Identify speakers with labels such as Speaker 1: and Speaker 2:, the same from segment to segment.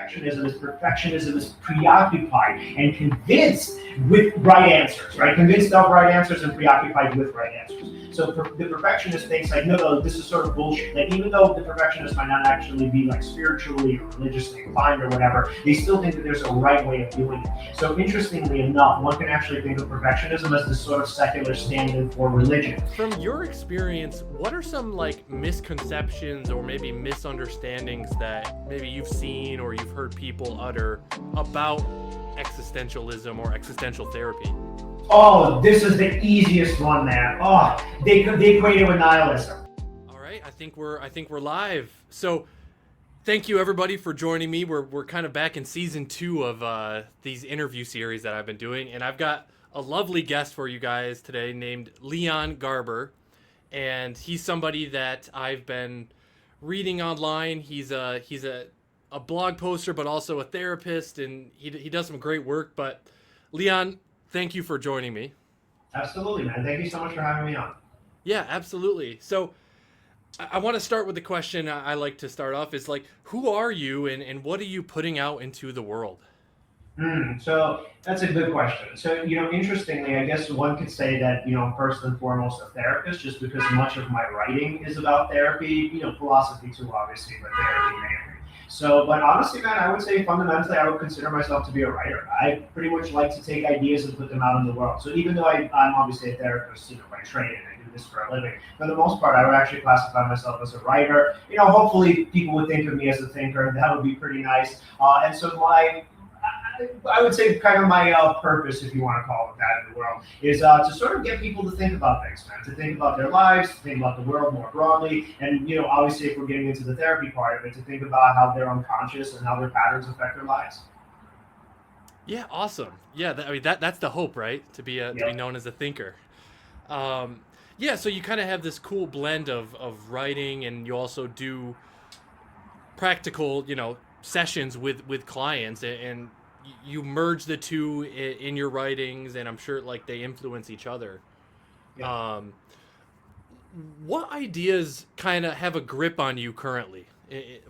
Speaker 1: perfectionism is preoccupied and convinced with right answers, right? Convinced of right answers and preoccupied with right answers. So the perfectionist thinks like, no, this is sort of bullshit. Like even though the perfectionist might not actually be like spiritually or religiously inclined or whatever, they still think that there's a right way of doing it. So interestingly enough, one can actually think of perfectionism as this sort of secular stand-in for religion.
Speaker 2: From your experience, what are some like misconceptions or maybe misunderstandings that maybe you've seen or you've heard people utter about existentialism or existential therapy?
Speaker 1: Oh, this is the easiest one, man. Oh, they equate it with nihilism.
Speaker 2: All right, I think we're live. So, thank you everybody for joining me. We're kind of back in season 2 of these interview series that I've been doing, and I've got a lovely guest for you guys today named Leon Garber, and he's somebody that I've been reading online. He's a blog poster, but also a therapist, and he does some great work. But Leon, thank you for joining me.
Speaker 1: Absolutely, man. Thank you so much for having me on.
Speaker 2: Yeah, absolutely. So I want to start with the question I like to start off is like, who are you and what are you putting out into the world?
Speaker 1: So that's a good question. So, interestingly, I guess one could say that, first and foremost, a therapist, just because much of my writing is about therapy, philosophy too, obviously, but therapy mainly. So, but honestly, man, I would say fundamentally, I would consider myself to be a writer. I pretty much like to take ideas and put them out in the world. So even though I'm obviously a therapist, by trade, and I do this for a living, for the most part, I would actually classify myself as a writer. Hopefully people would think of me as a thinker. That would be pretty nice. And so I would say kind of my purpose, if you want to call it that in the world, is to sort of get people to think about things, man, to think about their lives, to think about the world more broadly, and, obviously if we're getting into the therapy part of it, to think about how they're unconscious and how their patterns affect their lives.
Speaker 2: Yeah, awesome. Yeah, that's the hope, right? To be known as a thinker. Yeah, so you kind of have this cool blend of writing, and you also do practical, sessions with clients, and you merge the two in your writings, and I'm sure like they influence each other.
Speaker 1: Yeah.
Speaker 2: What ideas kind of have a grip on you currently?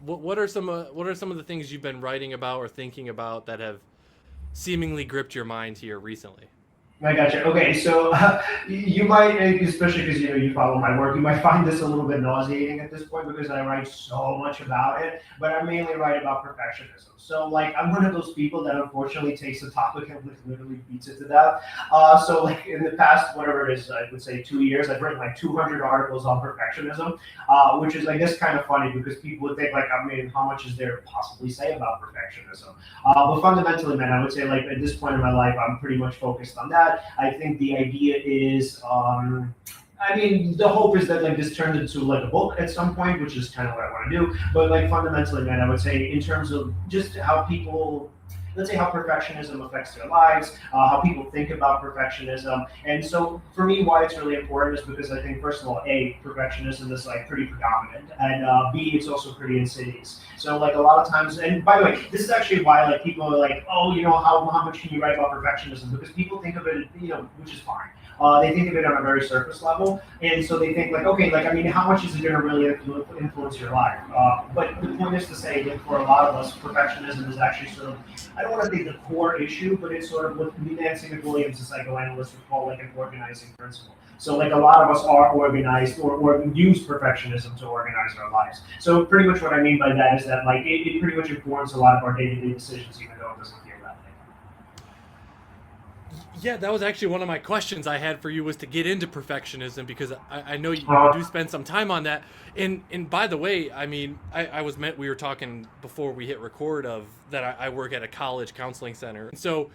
Speaker 2: What are some of the things you've been writing about or thinking about that have seemingly gripped your mind here recently?
Speaker 1: I gotcha. Okay, so you might, especially because you follow my work, you might find this a little bit nauseating at this point because I write so much about it, but I mainly write about perfectionism. So like I'm one of those people that unfortunately takes a topic and literally beats it to death. So like in the past, whatever it is, I would say 2 years, I've written like 200 articles on perfectionism, which is I guess kind of funny because people would think like, how much is there to possibly say about perfectionism? But fundamentally, man, I would say like at this point in my life, I'm pretty much focused on that. I think the idea is, the hope is that like this turns into like a book at some point, which is kind of what I want to do. But like fundamentally, man, I would say in terms of just how people, let's say how perfectionism affects their lives, how people think about perfectionism. And so for me, why it's really important is because I think, first of all, A, perfectionism is like pretty predominant, and B, it's also pretty insidious. So like a lot of times, and by the way, this is actually why like people are like, oh, how much can you write about perfectionism? Because people think of it, which is fine. They think of it on a very surface level, and so they think like, okay, how much is it going to really influence your life? But the point is to say that for a lot of us, perfectionism is actually sort of, I don't want to say the core issue, but it's sort of what Nancy McWilliams, a psychoanalyst, would call like an organizing principle. So like a lot of us are organized or use perfectionism to organize our lives. So pretty much what I mean by that is that like it pretty much informs a lot of our day-to-day decisions, even though it doesn't feel that way.
Speaker 2: Yeah, that was actually one of my questions I had for you, was to get into perfectionism, because I know you do spend some time on that. And by the way, we were talking before we hit record of that I work at a college counseling center. And so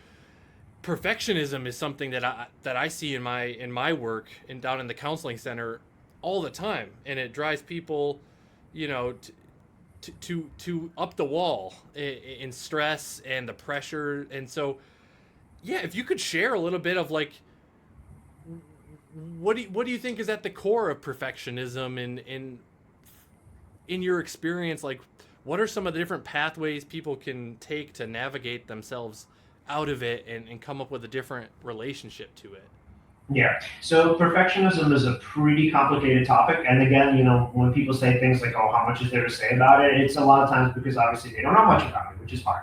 Speaker 2: perfectionism is something that I see in my work and down in the counseling center all the time, and it drives people, to up the wall in stress and the pressure. And so, yeah, if you could share a little bit of like, what do you think is at the core of perfectionism, and in your experience, like what are some of the different pathways people can take to navigate themselves out of it and come up with a different relationship to it?
Speaker 1: Yeah. So perfectionism is a pretty complicated topic. And again, when people say things like, oh, how much is there to say about it? It's a lot of times because obviously they don't know much about it, which is fine.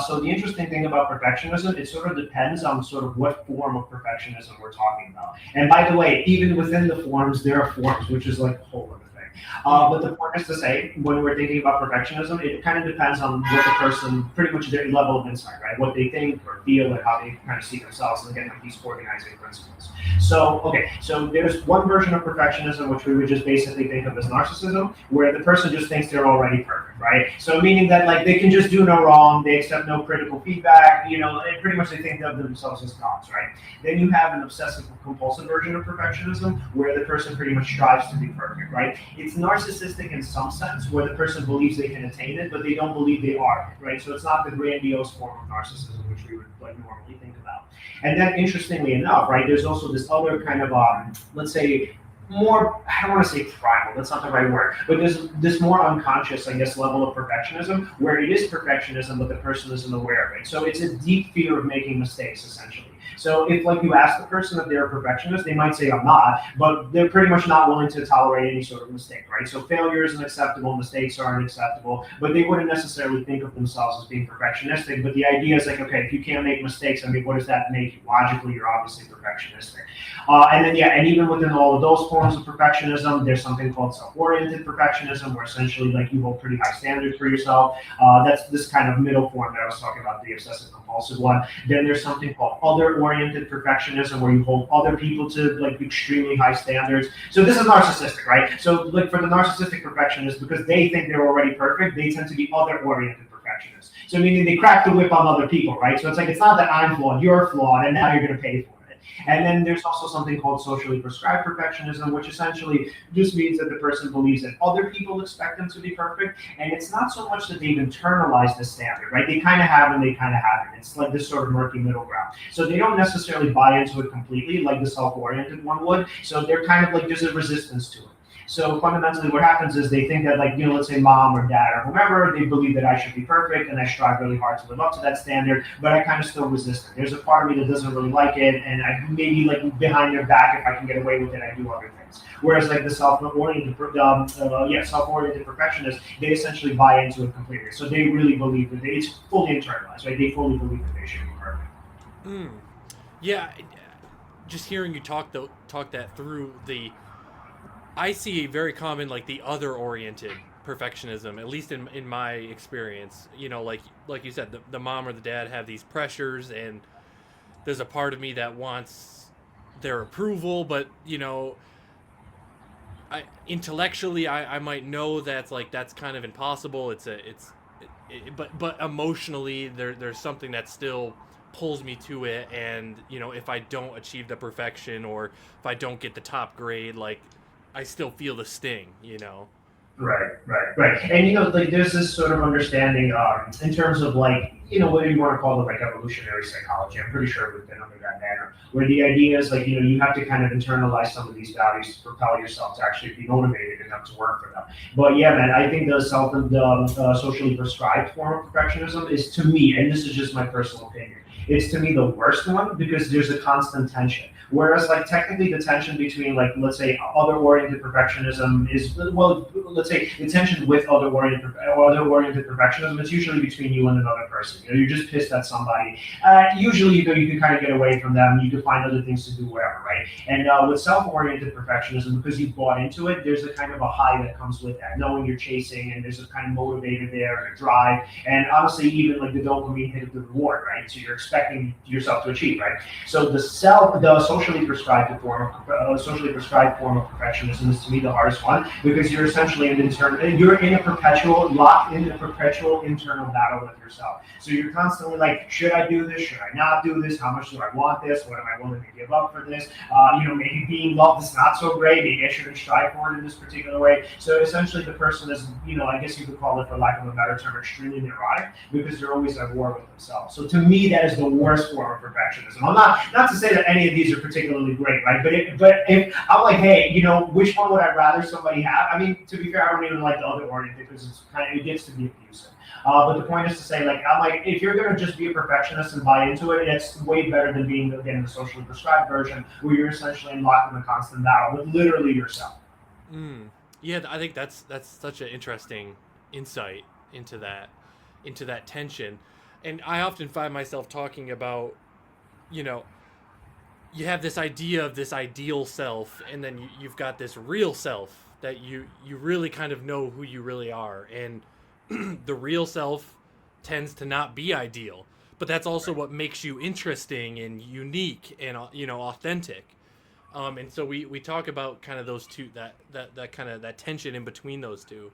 Speaker 1: So the interesting thing about perfectionism, it sort of depends on sort of what form of perfectionism we're talking about. And by the way, even within the forms, there are forms, which is like a whole other thing. But the point is to say, when we're thinking about perfectionism, it kind of depends on what the person, pretty much their level of insight, right? What they think or feel and how they kind of see themselves, and again, like these organizing principles. So, okay, so there's one version of perfectionism, which we would just basically think of as narcissism, where the person just thinks they're already perfect, right? So meaning that like they can just do no wrong, they accept no critical feedback, and pretty much they think of themselves as gods, right? Then you have an obsessive compulsive version of perfectionism, where the person pretty much strives to be perfect, right? It's narcissistic in some sense, where the person believes they can attain it, but they don't believe they are, right? So it's not the grandiose form of narcissism, which we would like normally think about. And then, interestingly enough, right, there's also this other kind of, let's say, more, I don't want to say primal, that's not the right word, but there's this more unconscious, I guess, level of perfectionism, where it is perfectionism, but the person isn't aware of it. So it's a deep fear of making mistakes, essentially. So if like you ask the person if they're a perfectionist, they might say I'm not, but they're pretty much not willing to tolerate any sort of mistake, right? So failure isn't acceptable, mistakes aren't acceptable, but they wouldn't necessarily think of themselves as being perfectionistic. But the idea is like, okay, if you can't make mistakes, I mean, what does that make you? Logically, you're obviously perfectionistic. And then yeah, and even within all of those forms of perfectionism, there's something called self-oriented perfectionism, where essentially like you hold pretty high standards for yourself. That's this kind of middle form that I was talking about, the obsessive compulsive one. Then there's something called other-oriented perfectionism, where you hold other people to like extremely high standards. So this is narcissistic, right? So like for the narcissistic perfectionists, because they think they're already perfect, they tend to be other-oriented perfectionists. So meaning they crack the whip on other people, right? So it's like, it's not that I'm flawed, you're flawed, and now you're going to pay for it. And then there's also something called socially prescribed perfectionism, which essentially just means that the person believes that other people expect them to be perfect. And it's not so much that they've internalized the standard, right? They kind of have and they kind of haven't. It's like this sort of murky middle ground. So they don't necessarily buy into it completely like the self-oriented one would. So they're kind of like, there's a resistance to it. So fundamentally what happens is they think that like, let's say mom or dad or whomever, they believe that I should be perfect and I strive really hard to live up to that standard, but I kind of still resist it. There's a part of me that doesn't really like it, and I maybe like behind their back, if I can get away with it, I do other things. Whereas like the self-oriented perfectionists, they essentially buy into it completely. So they really believe that it's fully internalized, right? They fully believe that they should be perfect.
Speaker 2: Yeah, just hearing you talk that through, I see very common like the other-oriented perfectionism, at least in my experience. Like you said, the mom or the dad have these pressures, and there's a part of me that wants their approval, but intellectually I might know that's kind of impossible. But emotionally there's something that still pulls me to it, and if I don't achieve the perfection, or if I don't get the top grade, like I still feel the sting.
Speaker 1: Right. And like there's this sort of understanding in terms of like, whether you want to call it like evolutionary psychology. I'm pretty sure we've been under that banner, where the idea is like, you have to kind of internalize some of these values to propel yourself to actually be motivated enough to work for them. But yeah, man, I think the socially prescribed form of perfectionism is, to me, and this is just my personal opinion, it's to me the worst one, because there's a constant tension. Whereas like technically the tension between like, let's say other-oriented perfectionism is, well, let's say the tension with other-oriented perfectionism, it's usually between you and another person. You're just pissed at somebody. Usually you can kind of get away from them. You can find other things to do, whatever, right? And with self-oriented perfectionism, because you've bought into it, there's a kind of a high that comes with that, knowing you're chasing, and there's a kind of motivator there and a drive, and honestly even like the dopamine hit of the reward, right? So you're expecting yourself to achieve, right? So the socially prescribed form of perfectionism is, to me, the hardest one, because you're essentially you're in a locked in a perpetual internal battle with yourself. So you're constantly like, should I do this? Should I not do this? How much do I want this? What am I willing to give up for this? Maybe being loved is not so great. Maybe I shouldn't strive for it in this particular way. So essentially the person is, I guess you could call it, for lack of a better term, extremely neurotic, because they're always at war with themselves. So to me, that is the worst form of perfectionism. I'm not to say that any of these are particularly great, right? But if I'm like, hey, which one would I rather somebody have? I mean, to be fair, I don't even like the other oriented, because it gets to be abusive. But the point is to say, like, I'm like, if you're going to just be a perfectionist and buy into it, it's way better than being, again, the socially prescribed version where you're essentially locked in a constant battle with literally yourself.
Speaker 2: Yeah, I think that's such an interesting insight into that tension. And I often find myself talking about, you know, you have this idea of this ideal self, and then you've got this real self that you really kind of know who you really are. And the real self tends to not be ideal, but that's also what makes you interesting and unique and authentic. And so we talk about kind of those two, that kind of that tension in between those two.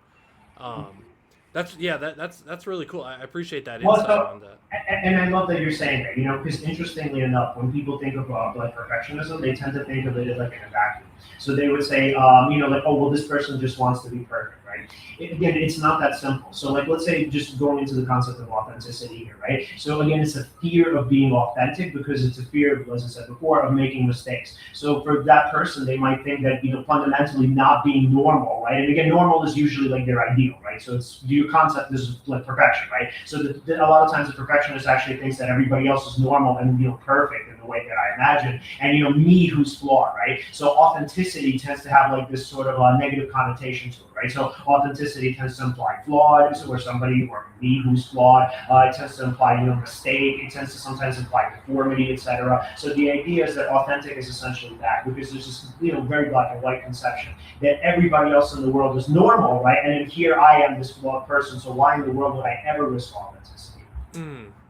Speaker 2: Um, that's really cool. I appreciate that
Speaker 1: Well,
Speaker 2: insight
Speaker 1: so,
Speaker 2: on that.
Speaker 1: and I love that you're saying that, because interestingly enough, when people think of like perfectionism, they tend to think of it as like in a vacuum. So they would say, like, oh, well, this person just wants to be perfect, right? Again, it's not that simple. So, like, let's say just going into the concept of authenticity here, right? So again, it's a fear of being authentic because it's a fear of, as I said before, of making mistakes. So for that person, they might think that, fundamentally not being normal, right? And again, normal is usually like their ideal, right? So it's your concept is like perfection, right? So a lot of times the perfectionist actually thinks that everybody else is normal and perfect in the way that I imagine, and me who's flawed, right? So authenticity tends to have like this sort of negative connotation to it, right? So authenticity tends to imply flawed, or somebody or me who's flawed. It tends to imply mistake. It tends to sometimes imply deformity, etc. So the idea is that authentic is essentially that, because there's this very black and white conception that everybody else in the world is normal, right? And here I am this flawed person. So why in the world would I ever risk authenticity?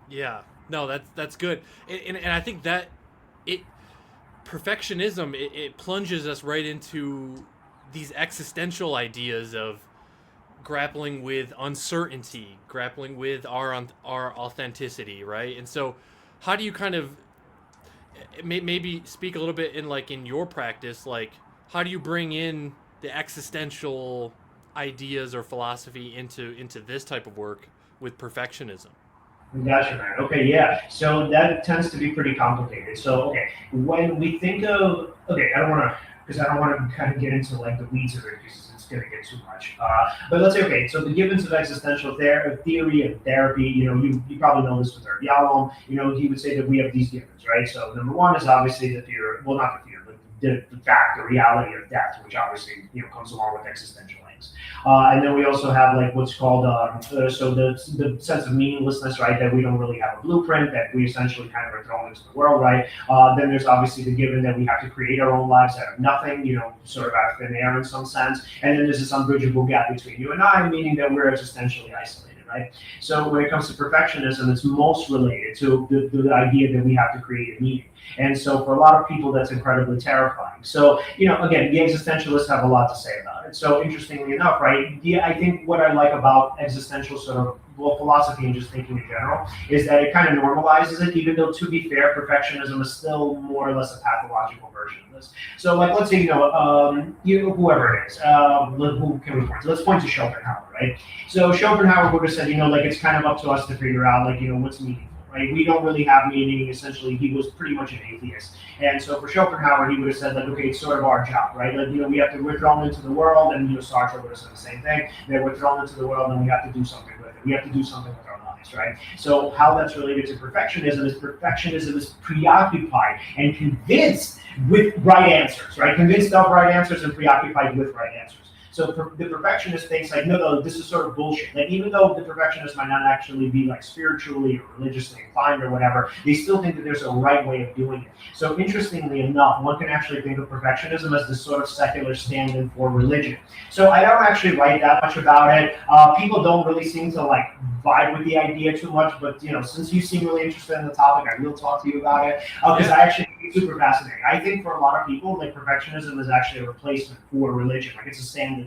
Speaker 2: Yeah, no, that's good, and I think that perfectionism it plunges us right into these existential ideas of grappling with uncertainty, grappling with our authenticity, right? And so, how do you kind of maybe speak a little bit in your practice, like how do you bring in the existential ideas or philosophy into this type of work with perfectionism?
Speaker 1: Gotcha, man. Okay, yeah. So that tends to be pretty complicated. So, okay, when we think of, okay, because I don't want to kind of get into like the weeds of it because it's going to get too much. But let's say, okay, so the givens of existential theory and therapy, you probably know this with Irv Yalom, he would say that we have these givens, right? So number one is obviously the fear, well, not the fear, but the fact, the reality of death, which obviously, comes along with existential aims. And then we also have like what's called so the sense of meaninglessness, right? That we don't really have a blueprint, that we essentially kind of are thrown into the world, right? Then there's obviously the given that we have to create our own lives out of nothing, sort of out of thin air in some sense. And then there's this unbridgeable gap between you and I, meaning that we're existentially isolated, right? So when it comes to perfectionism, it's most related to the idea that we have to create a meaning. And so for a lot of people, that's incredibly terrifying. So, again, the existentialists have a lot to say about it. So interestingly enough, right, I think what I like about existential sort of philosophy and just thinking in general is that it kind of normalizes it, even though, to be fair, perfectionism is still more or less a pathological version of this. So, like, let's say, whoever it is, who can we point to? Let's point to Schopenhauer, right? So Schopenhauer would have said, like, it's kind of up to us to figure out, like, what's meaningful. Right? We don't really have meaning. Essentially, he was pretty much an atheist, and so for Schopenhauer, he would have said, like, okay, it's sort of our job, right? Like, we're thrown into the world, and Sartre would have said the same thing. That we're thrown into the world, and we have to do something with it. We have to do something with our lives, right? So how that's related to perfectionism is preoccupied and convinced with right answers, right? Convinced of right answers and preoccupied with right answers. So the perfectionist thinks like, no, this is sort of bullshit. Like, even though the perfectionist might not actually be like spiritually or religiously inclined or whatever, they still think that there's a right way of doing it. So interestingly enough, one can actually think of perfectionism as this sort of secular stand-in for religion. So I don't actually write that much about it. People don't really seem to like vibe with the idea too much, but since you seem really interested in the topic, I will talk to you about it because I actually think it's super fascinating. I think for a lot of people, like, perfectionism is actually a replacement for religion. Like, it's a stand-in.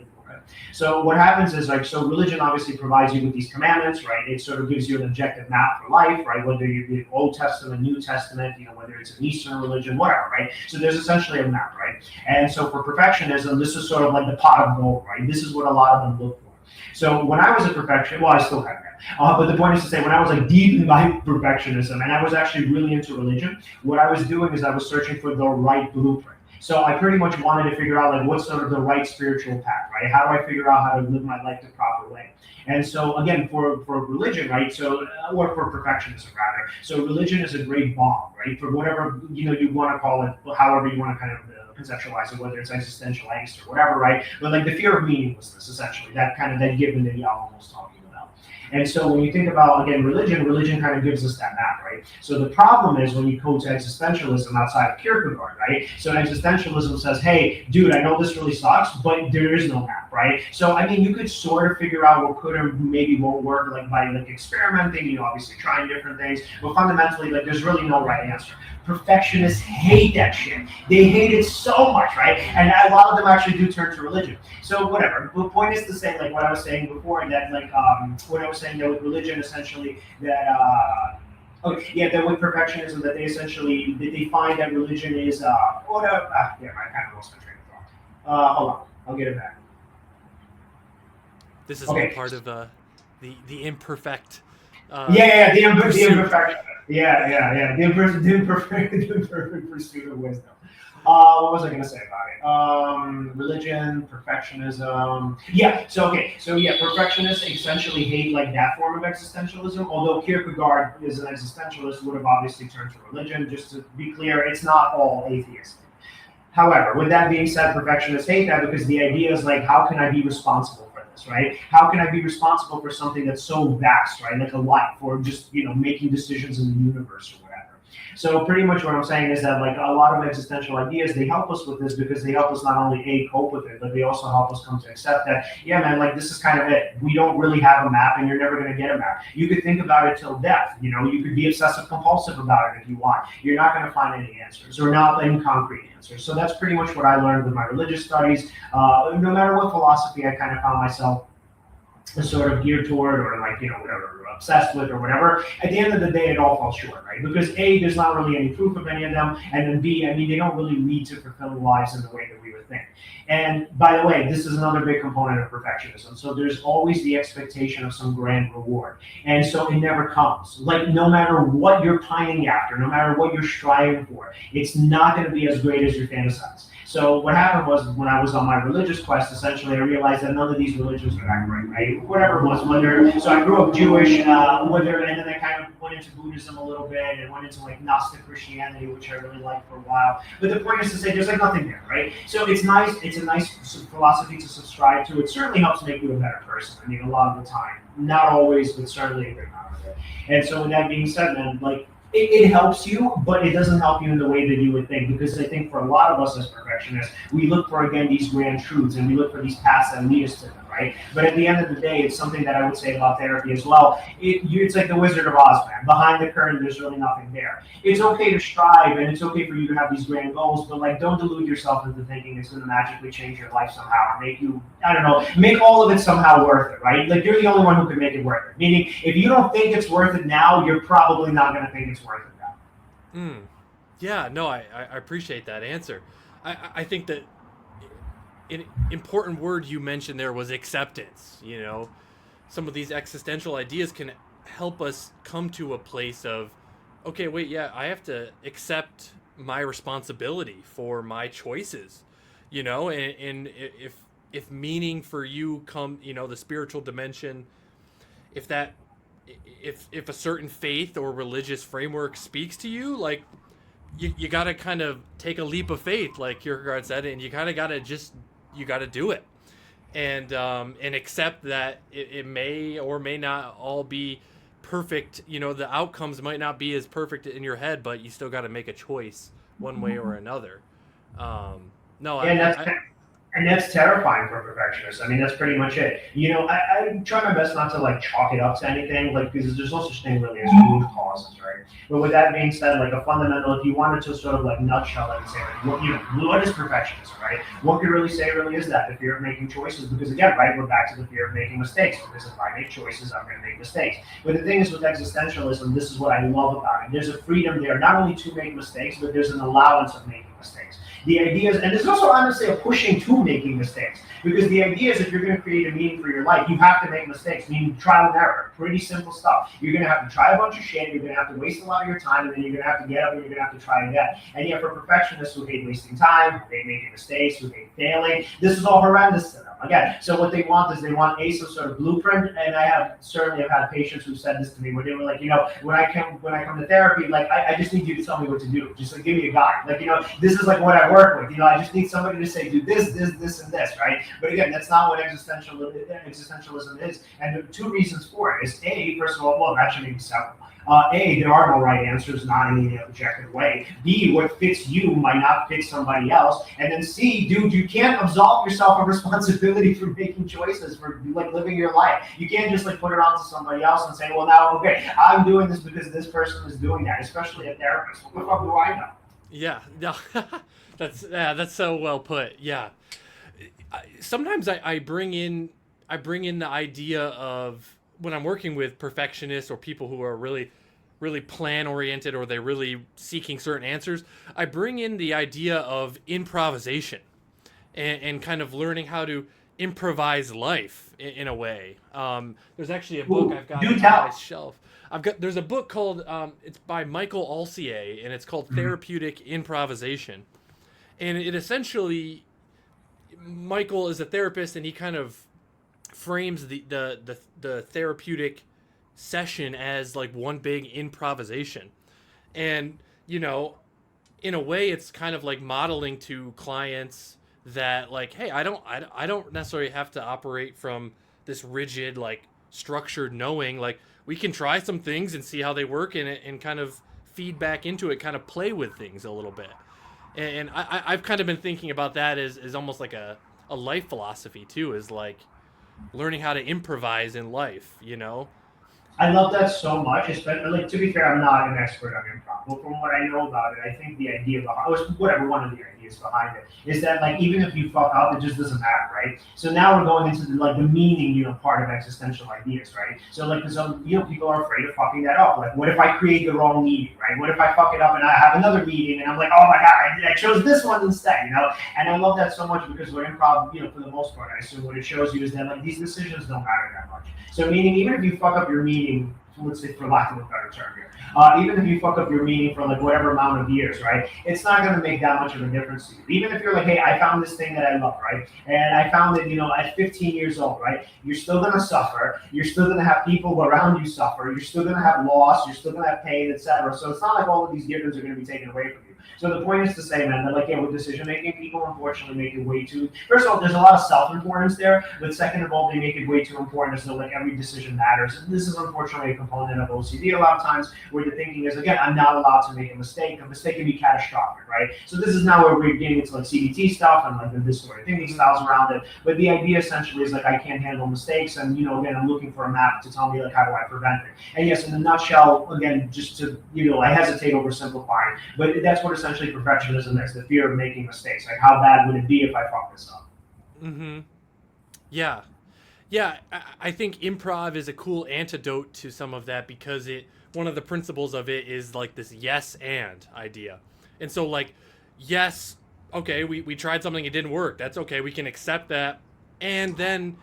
Speaker 1: So what happens is, like, so religion obviously provides you with these commandments, right? It sort of gives you an objective map for life, right? Whether you're the Old Testament, New Testament, whether it's an Eastern religion, whatever, right? So there's essentially a map, right? And so for perfectionism, this is sort of like the pot of gold, right? This is what a lot of them look for. So when I was a perfectionist, well, I still kind of am. But the point is to say, when I was like deep in my perfectionism and I was actually really into religion, what I was doing is I was searching for the right blueprint. So I pretty much wanted to figure out like what's sort of the right spiritual path, right? How do I figure out how to live my life the proper way? And so again, for religion, right? So or for perfectionism rather. So religion is a great balm, right? For whatever you want to call it, however you want to kind of conceptualize it, whether it's existential angst or whatever, right? But like the fear of meaninglessness, essentially, that given that Yalom was talking about. And so when you think about, again, religion kind of gives us that map, right? So the problem is when you go to existentialism outside of Kierkegaard, right? So existentialism says, hey, dude, I know this really sucks, but there is no map, right? So, I mean, you could sort of figure out what could or maybe won't work, like by like experimenting, obviously trying different things, but fundamentally, like there's really no right answer. Perfectionists hate that shit. They hate it so much, right? And a lot of them actually do turn to religion. So whatever. The point is to say, like what I was saying before, that like what I was saying that with religion, essentially, that that with perfectionism, that they find that religion is I kind of lost my train of thought. Hold on, I'll get it back.
Speaker 2: This is all part of the imperfect.
Speaker 1: The imperfect. The imperfect pursuit of wisdom. What was I going to say about it? Religion, perfectionism. Perfectionists essentially hate like that form of existentialism. Although Kierkegaard is an existentialist, would have obviously turned to religion. Just to be clear, it's not all atheistic. However, with that being said, perfectionists hate that because the idea is like, how can I be responsible for this, right? How can I be responsible for something that's so vast, right? Like a life, or just, making decisions in the universe or whatever. So pretty much what I'm saying is that like a lot of existential ideas, they help us with this because they help us not only cope with it, but they also help us come to accept that, yeah, man, like this is kind of it. We don't really have a map and you're never going to get a map. You could think about it till death. You could be obsessive compulsive about it if you want. You're not going to find any answers or not any concrete answers. So that's pretty much what I learned with my religious studies. No matter what philosophy I kind of found myself sort of geared toward or like, whatever, obsessed with or whatever, at the end of the day, it all falls short, right? Because A, there's not really any proof of any of them, and then B, I mean, they don't really lead to fulfilling lives in the way that we would think. And by the way, this is another big component of perfectionism. So there's always the expectation of some grand reward. And so it never comes. Like no matter what you're pining after, no matter what you're striving for, it's not going to be as great as you fantasize. So what happened was when I was on my religious quest, essentially, I realized that none of these religions are that great, right? Whatever it was, so I grew up Jewish, and then I kind of went into Buddhism a little bit and went into like Gnostic Christianity, which I really liked for a while. But the point is to say there's like nothing there, right? So it's nice. It's a nice philosophy to subscribe to. It certainly helps make you a better person. I mean, a lot of the time, not always, but certainly a good amount of it. And so with that being said, man, like, it helps you, but it doesn't help you in the way that you would think, because I think for a lot of us as perfectionists, we look for, again, these grand truths, and we look for these paths that lead us to them, right? But at the end of the day, it's something that I would say about therapy as well. It's like the Wizard of Oz, man. Behind the curtain, there's really nothing there. It's okay to strive, and it's okay for you to have these grand goals, but like, don't delude yourself into thinking it's going to magically change your life somehow, or make you, make all of it somehow worth it, right? Like, you're the only one who can make it worth it. Meaning, if you don't think it's worth it now, you're probably not going to think it's worth it now.
Speaker 2: Yeah, no, I appreciate that answer. I think that an important word you mentioned there was acceptance. Some of these existential ideas can help us come to a place of, okay, wait, yeah, I have to accept my responsibility for my choices, and if meaning for you come, the spiritual dimension, if a certain faith or religious framework speaks to you, like you got to kind of take a leap of faith, like Kierkegaard said, and you kind of got to do it, and accept that it may or may not all be perfect. The outcomes might not be as perfect in your head, but you still got to make a choice one way or another.
Speaker 1: And that's terrifying for perfectionists. I mean, that's pretty much it. I try my best not to like chalk it up to anything, like, because there's no such thing really as root causes, right? But with that being said, like a fundamental, if you wanted to sort of like nutshell it and say, like, what is perfectionism, right? What could really say really is that the fear of making choices, because again, right, we're back to the fear of making mistakes, because if I make choices, I'm going to make mistakes. But the thing is with existentialism, this is what I love about it. There's a freedom there, not only to make mistakes, but there's an allowance of making mistakes. The idea is, and there's also honestly a pushing to making mistakes, because the idea is if you're going to create a meaning for your life, you have to make mistakes, meaning trial and error, pretty simple stuff. You're going to have to try a bunch of shit, you're going to have to waste a lot of your time, and then you're going to have to get up and you're going to have to try again. And yet for perfectionists who hate wasting time, who hate making mistakes, who hate failing, this is all horrendous to them. Again, so what they want is they want some sort of blueprint, and I have certainly have had patients who said this to me, where they were like, when I come to therapy, like I just need you to tell me what to do. Just like give me a guide. Like, this is like what I work with. I just need somebody to say, do this, and this, right? But again, that's not what existentialism is. And there are two reasons for it. Is A, first of all, well, actually maybe several. A, there are no right answers, not in any objective way. B, what fits you might not fit somebody else. And then C, dude, you can't absolve yourself of responsibility for making choices, for like living your life. You can't just like put it onto somebody else and say, well, now, okay, I'm doing this because this person is doing that, especially a therapist. What the fuck do I know?
Speaker 2: Yeah, no, that's so well put. Yeah, sometimes I bring in the idea of, when I'm working with perfectionists or people who are really plan oriented, or they're really seeking certain answers, I bring in the idea of improvisation and kind of learning how to improvise life in a way. There's actually a book I've got on my shelf. There's a book called it's by Michael Alcier, and it's called Therapeutic Improvisation. And it essentially, Michael is a therapist, and he kind of frames the therapeutic session as like one big improvisation. And in a way it's kind of like modeling to clients that, like, hey, I don't necessarily have to operate from this rigid, like, structured knowing. Like, we can try some things and see how they work, and kind of feed back into it, kind of play with things a little bit. And I've kind of been thinking about that as almost like a life philosophy too, is like learning how to improvise in life.
Speaker 1: I love that so much. Especially, like, to be fair, I'm not an expert on improv, but from what I know about it, I think the idea behind, one of the ideas behind it is that, like, even if you fuck up, it just doesn't matter, right? So now we're going into the meaning, part of existential ideas, right? So like, people are afraid of fucking that up. Like, what if I create the wrong meaning, right? What if I fuck it up and I have another meaning and I'm like, oh my god, I chose this one instead, And I love that so much, because what improv, for the most part, I assume what it shows you is that, like, these decisions don't matter that much. So meaning, even if you fuck up your meaning, let's say, for lack of a better term here, even if you fuck up your meaning for like whatever amount of years, right, it's not going to make that much of a difference to you. Even if you're like, hey, I found this thing that I love, right, and I found it, at 15 years old, right, you're still going to suffer, you're still going to have people around you suffer, you're still going to have loss, you're still going to have pain, etc. So it's not like all of these givens are going to be taken away from you. So the point is to say, man, that, like, with decision-making, people unfortunately make it way too, first of all, there's a lot of self-importance there, but second of all, they make it way too important as though, like, every decision matters. And this is unfortunately a component of OCD a lot of times, where the thinking is, again, I'm not allowed to make a mistake. A mistake can be catastrophic, right? So this is now where we're getting into, like, CBT stuff and, like, this sort of thinking styles around it. But the idea essentially is, like, I can't handle mistakes, and, again, I'm looking for a map to tell me, like, how do I prevent it? And yes, in a nutshell, again, just to, I hesitate oversimplifying, but that's what essentially perfectionism is, the fear of making mistakes. Like, how bad would it be if I fuck this up?
Speaker 2: Yeah. I think improv is a cool antidote to some of that, because one of the principles of it is like this yes and idea. And so, like, yes, okay, we tried something, it didn't work. That's okay. We can accept that. And then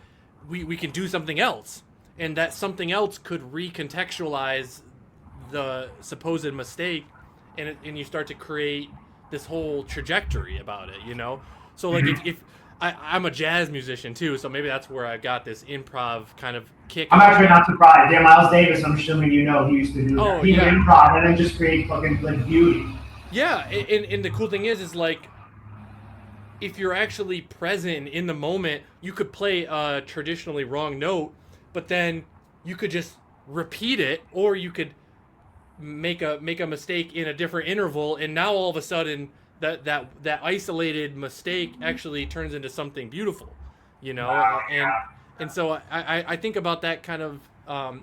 Speaker 2: we can do something else. And that something else could recontextualize the supposed mistake, and you start to create this whole trajectory about it, So, like, if I'm a jazz musician too, so maybe that's where I got this improv kind of kick.
Speaker 1: I'm actually not surprised. Yeah, Miles Davis, I'm assuming he used to do that. He would improv and then just create fucking, like, beauty.
Speaker 2: Yeah, and the cool thing is like, if you're actually present in the moment, you could play a traditionally wrong note, but then you could just repeat it, or you could make a mistake in a different interval, and now all of a sudden that isolated mistake actually turns into something beautiful,
Speaker 1: Wow,
Speaker 2: and so I think about that kind of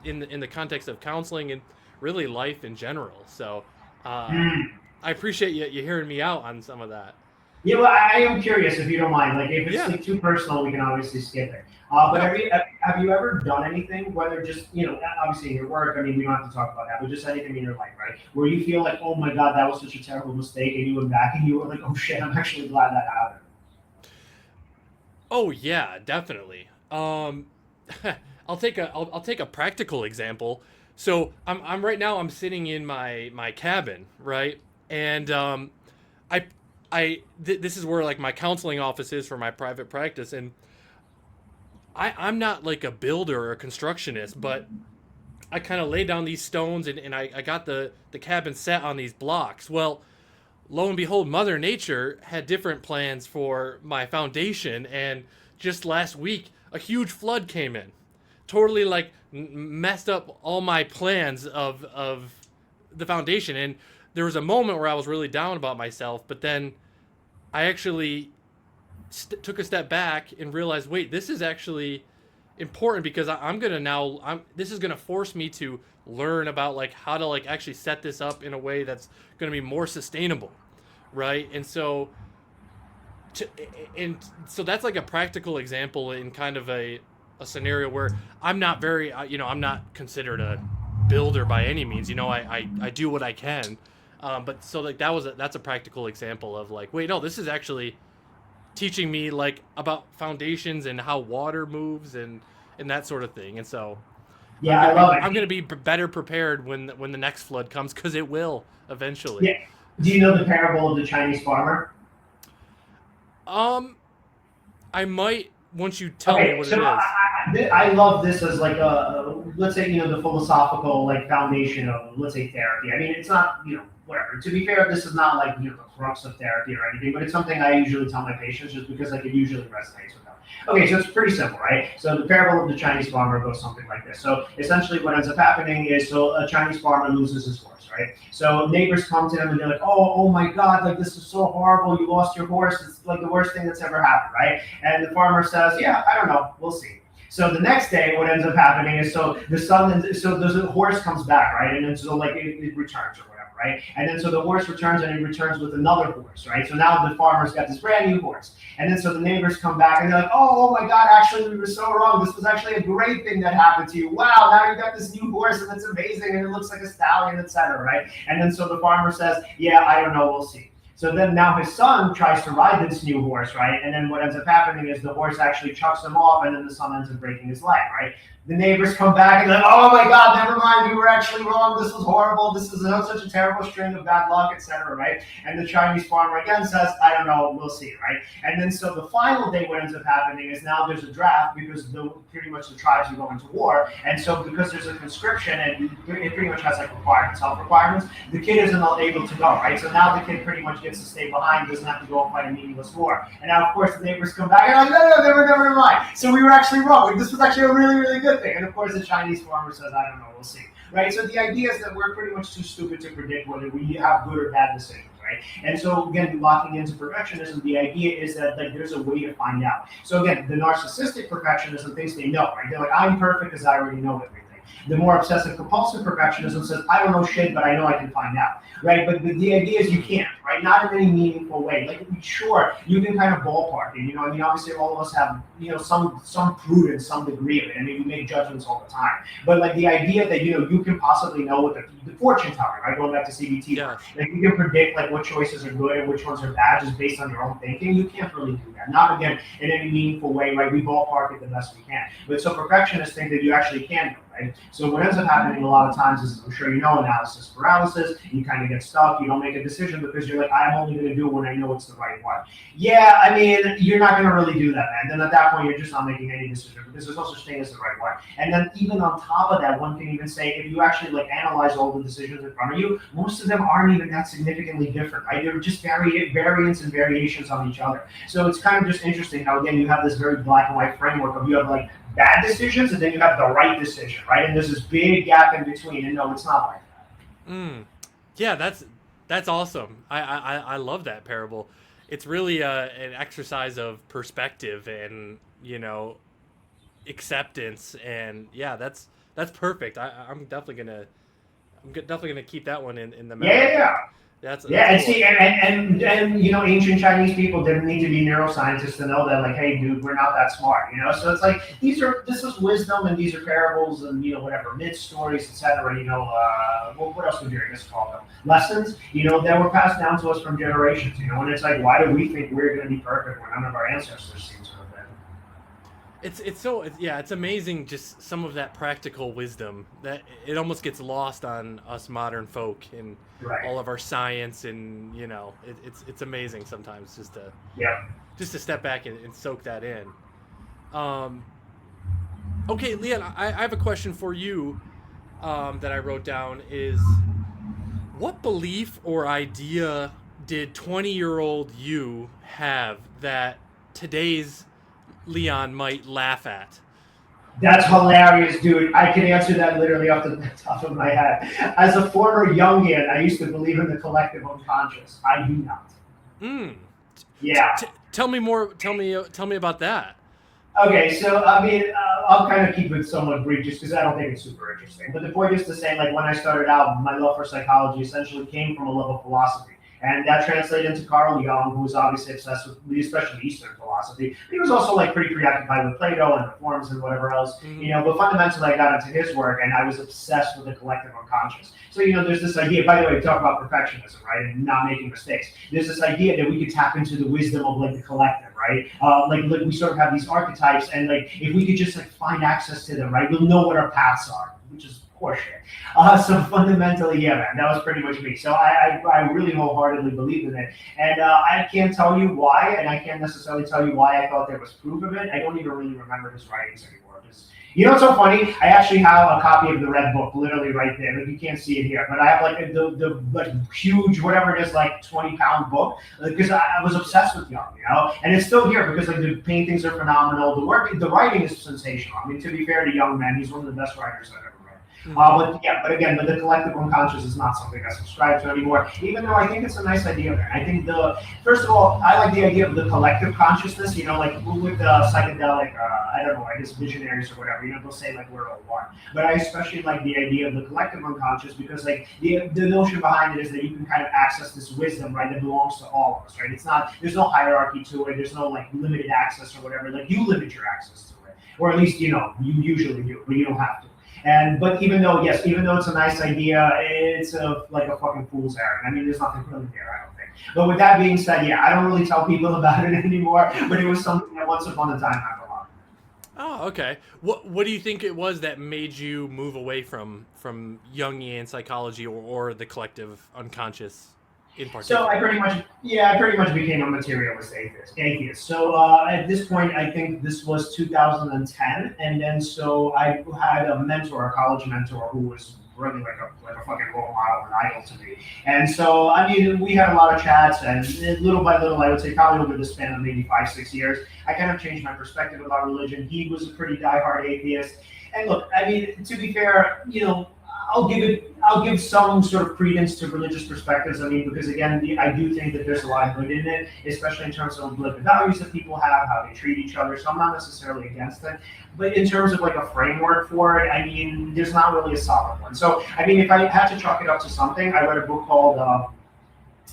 Speaker 2: in the context of counseling and really life in general. So I appreciate you hearing me out on some of that.
Speaker 1: Yeah, well, I am curious if you don't mind. Like, if it's
Speaker 2: Yeah.
Speaker 1: like too personal, we can obviously skip it. But
Speaker 2: No.
Speaker 1: have you ever done anything, whether just obviously in your work? I mean, we don't have to talk about that, but just anything in your life, right? Where you feel like, oh my God, that was such a terrible mistake, and you went back and you were like, oh shit, I'm actually glad that happened.
Speaker 2: Oh yeah, definitely. I'll take a practical example. So I'm right now I'm sitting in my cabin, right? And I this is where like my counseling office is for my private practice, and I'm not like a builder or a constructionist, but I kind of laid down these stones, and I got the cabin set on these blocks. Well, lo and behold, Mother Nature had different plans for my foundation, and just last week, a huge flood came in, totally like messed up all my plans of the foundation. And there was a moment where I was really down about myself, but then I actually took a step back and realized, wait, this is actually important because I'm gonna now this is gonna force me to learn about like how to like actually set this up in a way that's gonna be more sustainable, right? To, and so that's like a practical example in kind of a scenario where I'm not very I'm not considered a builder by any means. I do what I can, but so like that's a practical example of like, wait, no, this is actually teaching me like about foundations and how water moves and that sort of thing. And so
Speaker 1: Yeah, I love it.
Speaker 2: I'm gonna be better prepared when the next flood comes, because it will eventually.
Speaker 1: Yeah. Do you know the parable of the Chinese farmer?
Speaker 2: Um, I might once you tell me
Speaker 1: Okay,
Speaker 2: what it
Speaker 1: so
Speaker 2: is.
Speaker 1: I love this as like let's say the philosophical like foundation of, let's say, therapy. I mean, it's not whatever. To be fair, this is not like the crux of therapy or anything, but it's something I usually tell my patients just because like it usually resonates with them. Okay, so it's pretty simple, right? So the parable of the Chinese farmer goes something like this. So essentially, what ends up happening is, so a Chinese farmer loses his horse, right? So neighbors come to him and they're like, oh my God, like this is so horrible. You lost your horse. It's like the worst thing that's ever happened, right? And the farmer says, yeah, I don't know. We'll see. So the next day, what ends up happening is, so the horse comes back, right? And then so like it returns or whatever, right? And then so the horse returns and he returns with another horse, right? So now the farmer's got this brand new horse. And then so the neighbors come back and they're like, oh my God, actually we were so wrong. This was actually a great thing that happened to you. Wow, now you got this new horse and it's amazing and it looks like a stallion, etc., right? And then so the farmer says, yeah, I don't know, we'll see. So then now his son tries to ride this new horse, right? And then what ends up happening is the horse actually chucks him off, and then the son ends up breaking his leg, right? The neighbors come back and they're like, oh my God, never mind, you were actually wrong. This was horrible. This is such a terrible string of bad luck, etc., right? And the Chinese farmer again says, I don't know, we'll see, right? And then so the final day, what ends up happening is now there's a draft because pretty much the tribes are going to war. And so because there's a conscription and it pretty much has like requirements, health requirements, the kid isn't able to go, right? So now the kid pretty much gets to stay behind, doesn't have to go and fight a meaningless war. And now, of course, the neighbors come back and are like, no, never mind. So we were actually wrong. Like, this was actually a really, really good thing. And of course, the Chinese farmer says, I don't know, we'll see. Right? So the idea is that we're pretty much too stupid to predict whether we have good or bad decisions. Right? And so again, locking into perfectionism, the idea is that like there's a way to find out. So again, the narcissistic perfectionism thinks they know, right? They're like, I'm perfect because I already know everything. The more obsessive compulsive perfectionism says, I don't know shit, but I know I can find out, right? But the idea is you can't, right? Not in any meaningful way. Like, sure, you can kind of ballpark it, I mean, obviously all of us have, some prudence, some degree of it. I mean, we make judgments all the time. But like the idea that, you can possibly know what the fortune teller, right? Going back to CBT,
Speaker 2: Yeah.
Speaker 1: like you can predict like what choices are good and which ones are bad just based on your own thinking. You can't really do that. Not again in any meaningful way, right? We ballpark it the best we can. But so perfectionists think that you actually can know. Right? So what ends up happening a lot of times is, I'm sure analysis paralysis. You kind of get stuck. You don't make a decision because you're like, I'm only going to do it when I know it's the right one. Yeah, I mean, you're not going to really do that, man. Then at that point, you're just not making any decision because there's no such thing as the right one. And then even on top of that, one can even say, if you actually like analyze all the decisions in front of you, most of them aren't even that significantly different, right? They're just variants and variations on each other. So it's kind of just interesting how, again, you have this very black and white framework of you have like bad decisions and then you have the right decision, right? And there's this big gap in between. And no, it's not like that.
Speaker 2: Yeah, that's awesome. I love that parable. It's really an exercise of perspective and acceptance, and yeah, that's perfect. I'm definitely gonna keep that one in the
Speaker 1: Yeah, yeah,
Speaker 2: memory.
Speaker 1: yeah. Yeah, and
Speaker 2: cool.
Speaker 1: see, and you know, ancient Chinese people didn't need to be neuroscientists to know that, like, hey, dude, we're not that smart, you know. So it's like this is wisdom, and these are parables, and you know, whatever myths, stories, etc. You know, what else would you just call them? Lessons, you know, that were passed down to us from generations. You know, and it's like, why do we think we're going to be perfect when none of our ancestors seem to have been?
Speaker 2: It's amazing, just some of that practical wisdom that it almost gets lost on us modern folk and
Speaker 1: Right.
Speaker 2: all of our science, and you know, it's amazing sometimes
Speaker 1: Yeah.
Speaker 2: just to step back and soak that in. Um, okay, Leon, I have a question for you, that I wrote down is, what belief or idea did 20-year-old you have that today's Leon might laugh at?
Speaker 1: That's hilarious, dude. I can answer that literally off the top of my head. As a former Jungian, I used to believe in the collective unconscious. I do not.
Speaker 2: Mm.
Speaker 1: Yeah.
Speaker 2: Tell me more. Tell me about that.
Speaker 1: Okay, so I mean, I'll kind of keep it somewhat brief just because I don't think it's super interesting. But the point is to say, like, when I started out, my love for psychology essentially came from a love of philosophy. And that translated into Carl Jung, who was obviously obsessed with, especially Eastern philosophy. He was also like pretty preoccupied with Plato and the forms and whatever else, you know. But fundamentally, I got into his work, and I was obsessed with the collective unconscious. So you know, there's this idea. By the way, we talk about perfectionism, right, and not making mistakes. There's this idea that we could tap into the wisdom of like the collective, right? Like we sort of have these archetypes, and like if we could just like find access to them, right, we'll know what our paths are, which is horseshit. So fundamentally, yeah, man, that was pretty much me. So I really wholeheartedly believed in it, and I can't tell you why, and I can't necessarily tell you why I thought there was proof of it. I don't even really remember his writings anymore. You know what's so funny? I actually have a copy of the Red Book, literally right there. Like, you can't see it here, but I have like the like huge, whatever it is, like 20-pound book, because I was obsessed with Jung, you know, and it's still here because like the paintings are phenomenal. The work, the writing is sensational. I mean, to be fair to Jung, man, he's one of the best writers I've ever read. But the collective unconscious is not something I subscribe to anymore. Even though I think it's a nice idea, man. I think first of all, I like the idea of the collective consciousness. You know, like with psychedelic, I don't know, I guess visionaries or whatever. You know, they'll say like we're all one. But I especially like the idea of the collective unconscious because like the notion behind it is that you can kind of access this wisdom, right, that belongs to all of us, right? It's not, there's no hierarchy to it. There's no like limited access or whatever. Like you limit your access to it, or at least you know you usually do, but you don't have to. But even though it's a nice idea, it's like a fucking fool's errand. I mean, there's nothing really there, I don't think. But with that being said, yeah, I don't really tell people about it anymore. But it was something that once upon a time I belonged.
Speaker 2: Oh, okay. What do you think it was that made you move away from Jungian psychology, or the collective unconscious in particular?
Speaker 1: So I pretty much became a materialist atheist. So at this point, I think this was 2010, and then so I had a mentor, a college mentor, who was really like a fucking role model and idol to me. And so I mean, we had a lot of chats, and little by little, I would say probably over the span of maybe 5-6 years, I kind of changed my perspective about religion. He was a pretty diehard atheist, and look, I mean, to be fair, you know, I'll give some sort of credence to religious perspectives. I mean, because again, I do think that there's a lot of good in it, especially in terms of like the values that people have, how they treat each other. So I'm not necessarily against it, but in terms of like a framework for it, I mean, there's not really a solid one. So I mean, if I had to chalk it up to something, I read a book called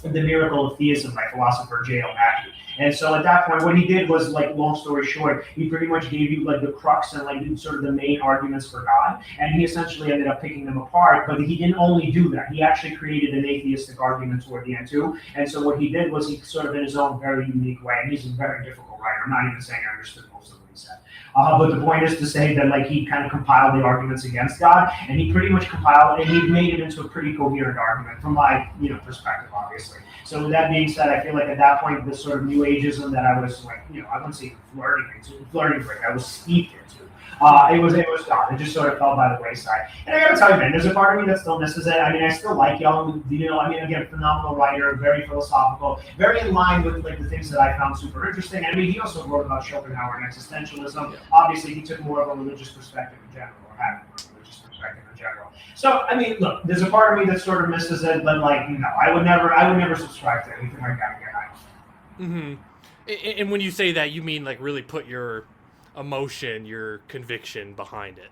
Speaker 1: The Miracle of Theism by philosopher J.L. Mackie. And so at that point, what he did was, like, long story short, he pretty much gave you like the crux and like sort of the main arguments for God, and he essentially ended up picking them apart. But he didn't only do that; he actually created an atheistic argument toward the end too. And so what he did was he sort of, in his own very unique way, and he's a very difficult writer. I'm not even saying I understood most of what he said. But the point is to say that like he kind of compiled the arguments against God, and he pretty much compiled and he made it into a pretty coherent argument from my perspective, obviously. So with that being said, I feel like at that point, the sort of new ageism that I was like, I wouldn't say flirting with, I was steeped into. It was gone. It just sort of fell by the wayside. And I gotta tell you, man, there's a part of me that still misses it. I mean, I still like Young. Again, phenomenal writer, very philosophical, very in line with like the things that I found super interesting. I mean, he also wrote about Schopenhauer and existentialism. Obviously, he took more of a religious perspective in general, or had more of a religious perspective in general. So, I mean, look, there's a part of me that sort of misses it, but like, I would never subscribe to anything like that again.
Speaker 2: Mm-hmm. And when you say that, you mean like really put your emotion, your conviction behind it.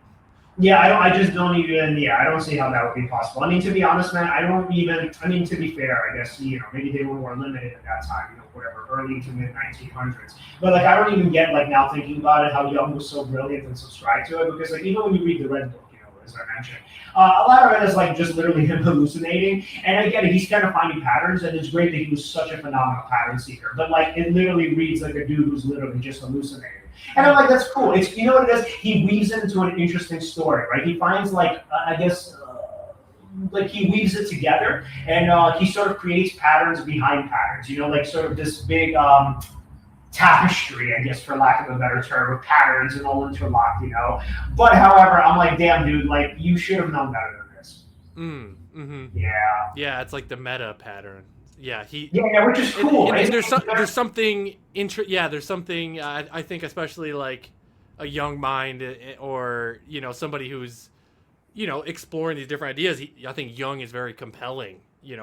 Speaker 1: Yeah, I just don't even, I don't see how that would be possible. I mean, to be honest, man, I don't even, I mean, to be fair, I guess, maybe they were more limited at that time, whatever, early to mid 1900s. But like, I don't even get, like, now thinking about it, how Jung was so brilliant and subscribed to it, because like, even when you read the Red Book, as I mentioned, a lot of it is like just literally him hallucinating. And I get it, he's kind of finding patterns, and it's great that he was such a phenomenal pattern seeker. But like, it literally reads like a dude who's literally just hallucinating. And I'm like, that's cool. It's, what it is? He weaves it into an interesting story, right? He finds like, I guess, like he weaves it together, and he sort of creates patterns behind patterns. Like sort of this big tapestry, I guess, for lack of a better term, of patterns and all interlocked. But however, I'm like, damn, dude, like you should have known better than this. Yeah.
Speaker 2: Yeah, it's like the meta pattern. Yeah,
Speaker 1: Yeah, which is cool.
Speaker 2: And there's something there's something I think, especially like a young mind, or somebody who's exploring these different ideas. I think Jung is very compelling,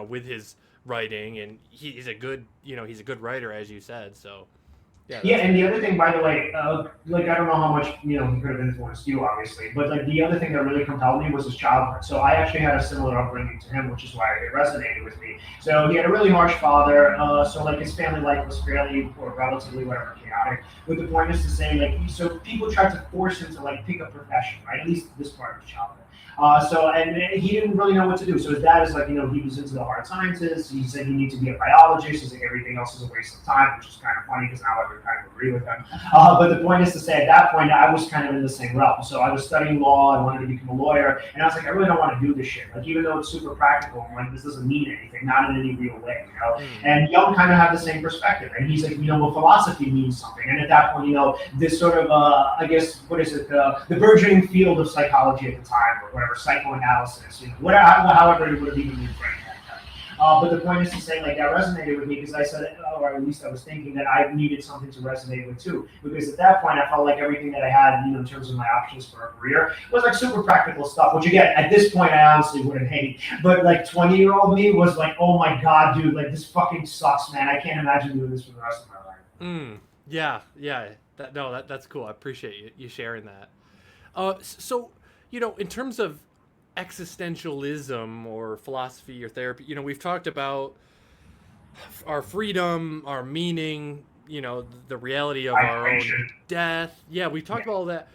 Speaker 2: with his writing, and he's a good writer, as you said. So
Speaker 1: yeah, and the other thing, by the way, like I don't know how much he could have influenced you, obviously, but like the other thing that really compelled me was his childhood. So I actually had a similar upbringing to him, which is why it resonated with me. So he had a really harsh father. So like his family life was fairly or relatively whatever chaotic. But the point is to say, like, so people tried to force him to like pick a profession, right? At least this part of his childhood. And he didn't really know what to do. So his dad is like, he was into the hard sciences. He said you need to be a biologist. He's like, everything else is a waste of time, which is kind of funny because now I would kind of agree with him. But the point is to say, at that point, I was kind of in the same realm. So I was studying law. I wanted to become a lawyer. And I was like, I really don't want to do this shit. Like, even though it's super practical, I'm like, this doesn't mean anything, not in any real way, And Jung kind of had the same perspective. And he's like, well, philosophy means something. And at that point, this sort of, I guess, what is it, the burgeoning field of psychology at the time, or whatever, psychoanalysis, however it would have even been framed back then. But the point is to say, like, that resonated with me because I said, or at least I was thinking that I needed something to resonate with too. Because at that point, I felt like everything that I had, in terms of my options for a career, was like super practical stuff. Which again, at this point, I honestly wouldn't hate. But like 20-year-old me was like, oh my god, dude, like this fucking sucks, man. I can't imagine doing this for the rest of my life.
Speaker 2: Yeah. That's cool. I appreciate you sharing that. So, in terms of existentialism or philosophy or therapy, we've talked about our freedom, our meaning, the reality of our own death. Yeah, we've talked about all that.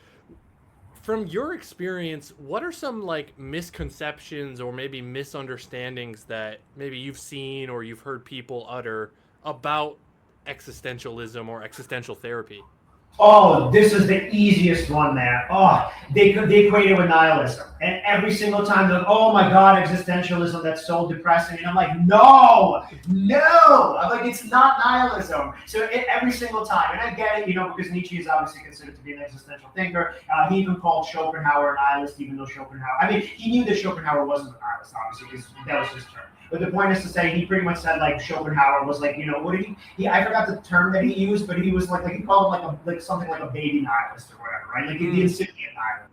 Speaker 2: From your experience, what are some like misconceptions or maybe misunderstandings that maybe you've seen or you've heard people utter about existentialism or existential therapy?
Speaker 1: Oh, this is the easiest one, man. Oh, they equate it with nihilism. And every single time they're like, oh my God, existentialism, that's so depressing. And I'm like, no. I'm like, it's not nihilism. So every single time, and I get it, because Nietzsche is obviously considered to be an existential thinker. He even called Schopenhauer a nihilist, even though he knew that Schopenhauer wasn't a nihilist, obviously, because that was his term. But the point is to say, he pretty much said like Schopenhauer was like, what did he I forgot the term that he used, but he was like he called him like something like a baby nihilist or whatever, right? Like the incipient nihilist,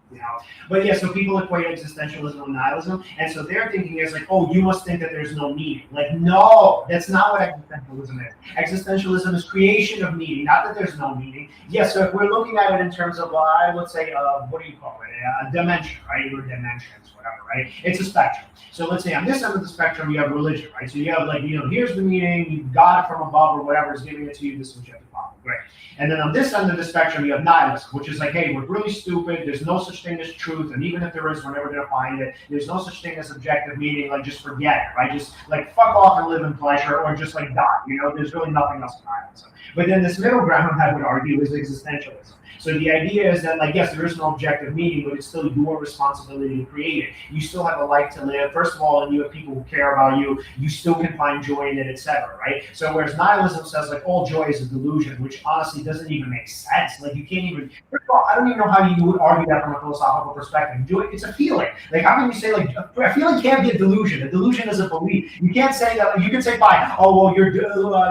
Speaker 1: But yeah, so people equate existentialism with nihilism, and so their thinking is like, oh, you must think that there's no meaning. Like, no, that's not what existentialism is. Existentialism is creation of meaning, not that there's no meaning. Yeah, so if we're looking at it in terms of, I would say, what do you call it? A dimension, right? Or dimensions, whatever, right? It's a spectrum. So let's say on this end of the spectrum, you have religion, right? So you have like, here's the meaning, God from above or whatever is giving it to you, this is what you have to follow, great. And then on this end of the spectrum, you have nihilism, which is like, hey, we're really stupid, there's no such thing as truth, and even if there is, we're never going to find it. There's no such thing as objective meaning, like just forget it, right? Just like fuck off and live in pleasure, or just like die, there's really nothing else in nihilism. But then this middle ground, I would argue, is existentialism. So the idea is that, like, yes, there is no objective meaning, but it's still your responsibility to create it. You still have a life to live, first of all, and you have people who care about you. You still can find joy in it, etc. Right? So whereas nihilism says, like, all joy is a delusion, which honestly doesn't even make sense. Like, you can't even, first of all, I don't even know how you would argue that from a philosophical perspective. Joy, it's a feeling. Like, how can you say, like, a feeling can't be a delusion. A delusion is a belief. You can't say that. You can say, fine, oh, well,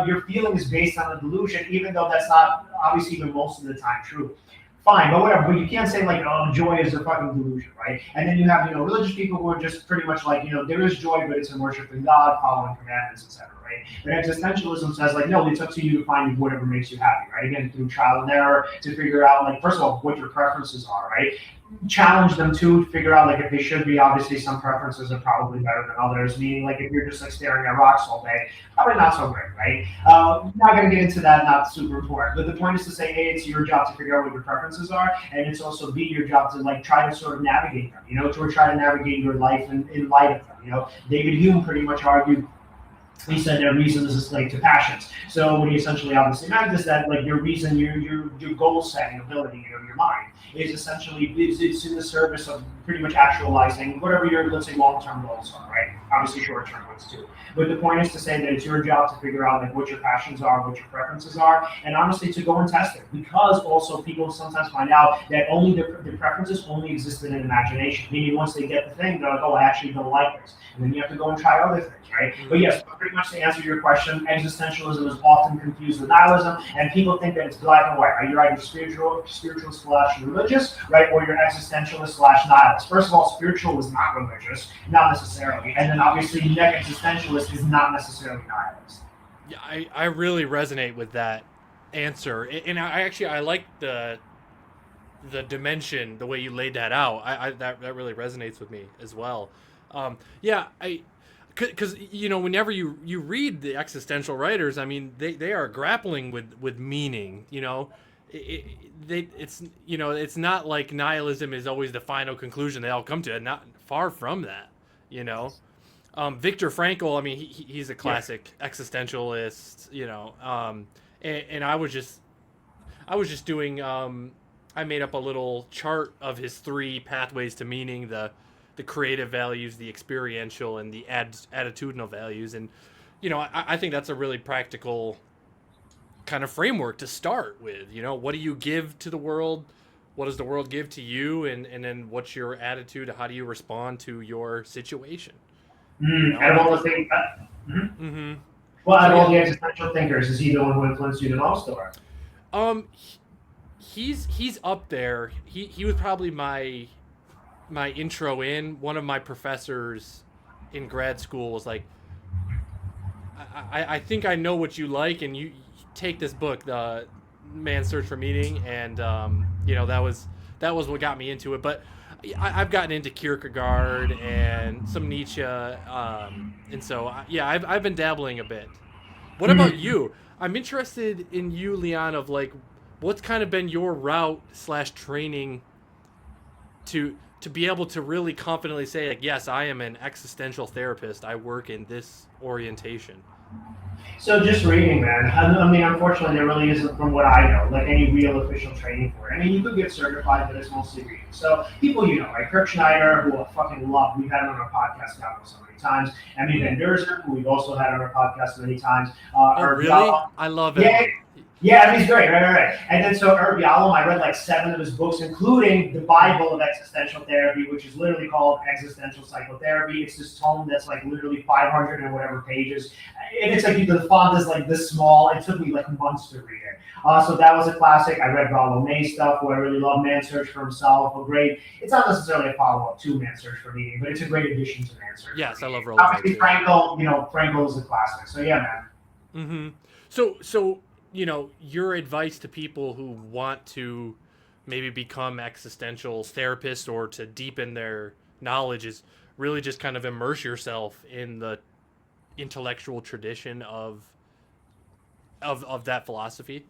Speaker 1: your feeling is based on a delusion, even though that's not obviously even most of the time true. Fine, but whatever. But you can't say like, oh, joy is a fucking delusion, right? And then you have, religious people who are just pretty much like, there is joy, but it's in worshiping God, following commandments, etc. Right? But existentialism says like, no, it's up to you to find whatever makes you happy, right? Again, through trial and error to figure out, like, first of all, what your preferences are, right? challenge them to figure out like if they should be. Obviously some preferences are probably better than others, meaning like if you're just like staring at rocks all day, probably not so great, right? Not going to get into that, not super important, but the point is to say, A, it's your job to figure out what your preferences are, and it's also B, your job to like try to sort of navigate them, to try to navigate your life in light of them. David Hume pretty much argued, he said that reason is a slave to passions. So what he essentially obviously meant is that like your reason, your goal setting ability, your mind is essentially it's in the service of pretty much actualizing whatever your, let's say, long-term goals are, right? Obviously short-term ones too. But the point is to say that it's your job to figure out like what your passions are, what your preferences are, and honestly to go and test it. Because also people sometimes find out that only the preferences only exist in imagination. Meaning once they get the thing, they're like, oh, I actually don't like this. And then you have to go and try other things, right? But yes, pretty much to answer your question, existentialism is often confused with nihilism, and people think that it's black and white, right? You're either spiritual/religious, right? Or you're existentialist/nihilist. First of all, spiritual is not religious, not necessarily. And then obviously existentialist is not necessarily nihilist.
Speaker 2: Yeah, I really resonate with that answer. And I like the dimension, the way you laid that out. That really resonates with me as well. Because whenever you read the existential writers, I mean they are grappling with meaning. It's not like nihilism is always the final conclusion they all come to. Not far from that. Viktor Frankl, I mean he's a classic existentialist. And I was just doing. I made up a little chart of his 3 pathways to meaning: the creative values, the experiential, and the attitudinal values. And I think that's a really practical kind of framework to start with. What do you give to the world? What does the world give to you? And then what's your attitude? How do you respond to your situation?
Speaker 1: Out of all the things, well, out of all the existential thinkers, is he the one who influenced you the most, or?
Speaker 2: He's up there. He was probably my intro in. One of my professors in grad school was like, I think I know what you like, and you take this book, The Man's Search for Meaning, and that was what got me into it. But I've gotten into Kierkegaard and some Nietzsche, and so I've been dabbling a bit. What about you? I'm interested in you, Leon, of like what's kind of been your route / training to be able to really confidently say, like, yes, I am an existential therapist. I work in this orientation.
Speaker 1: So just reading, man. I mean, unfortunately, there really isn't, from what I know, like any real official training for it. I mean, you could get certified, but it's mostly reading. So people right? Kirk Schneider, who I fucking love, we've had him on our podcast now so many times. Emmy Van Derzen, who we've also had on our podcast many times.
Speaker 2: Really? I love it.
Speaker 1: Yeah, he's great, right. And then so Herb Yalom, I read like 7 of his books, including the Bible of Existential Therapy, which is literally called Existential Psychotherapy. It's this tome that's like literally 500 and whatever pages. And it's like the font is like this small. It took me like months to read it. So that was a classic. I read Rollo May's stuff, who I really love, Man's Search for Himself. It's not necessarily a follow-up to Man's Search for Meaning, but it's a great addition to Man's Search.
Speaker 2: Yes, I love Rollo May.
Speaker 1: Obviously, Frankl is a classic. So yeah, man.
Speaker 2: So your advice to people who want to maybe become existential therapists or to deepen their knowledge is really just kind of immerse yourself in the intellectual tradition of that philosophy.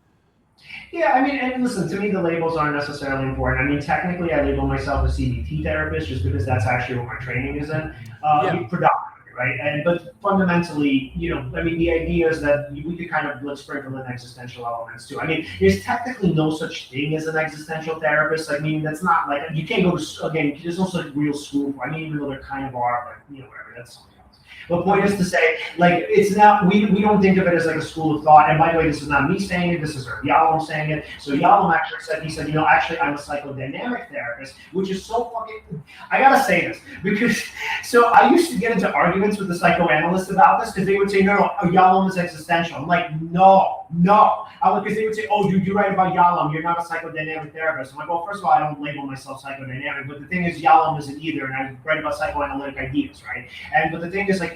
Speaker 1: Yeah, I mean, and listen, to me, the labels aren't necessarily important. I mean, technically, I label myself a CBT therapist just because that's actually what my training is in, predominantly. Right, but fundamentally, I mean, the idea is that we could kind of sprinkle in existential elements too. I mean, there's technically no such thing as an existential therapist. I mean, that's not like you can't go to again. There's no such real school. I mean, even though there kind of are, but whatever. That's something else. The point is to say, like, it's not, we don't think of it as like a school of thought. And by the way, this is not me saying it, this is Yalom saying it. So Yalom actually said, actually, I'm a psychodynamic therapist, which is so fucking, I gotta say this, because, so I used to get into arguments with the psychoanalysts about this, because they would say, no, Yalom is existential. I'm like, no. Because they would say, oh, you write about Yalom, you're not a psychodynamic therapist. I'm like, well, first of all, I don't label myself psychodynamic, but the thing is, Yalom isn't either, and I write about psychoanalytic ideas, right? But the thing is, like,